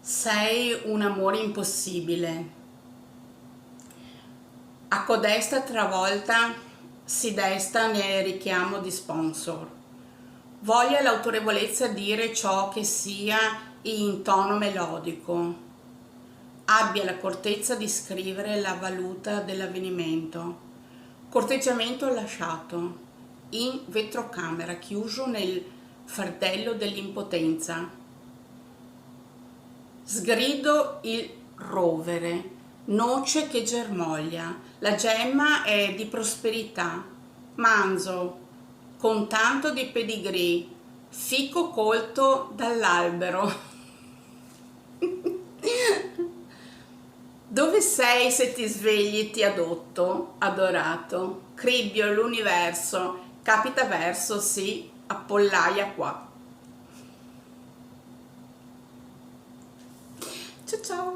Sei un amore impossibile. A codesta travolta si desta nel richiamo di sponsor. Voglia l'autorevolezza dire ciò che sia in tono melodico. Abbia l'accortezza di scrivere la valuta dell'avvenimento. Corteggiamento lasciato in vetrocamera, chiuso nel fardello dell'impotenza. Sgrido il rovere, noce che germoglia, la gemma è di prosperità, manzo con tanto di pedigree, fico colto dall'albero. Dove sei se ti svegli ti adotto, adorato, cribbio l'universo, capita verso, sì, appollaia qua. Ciao ciao!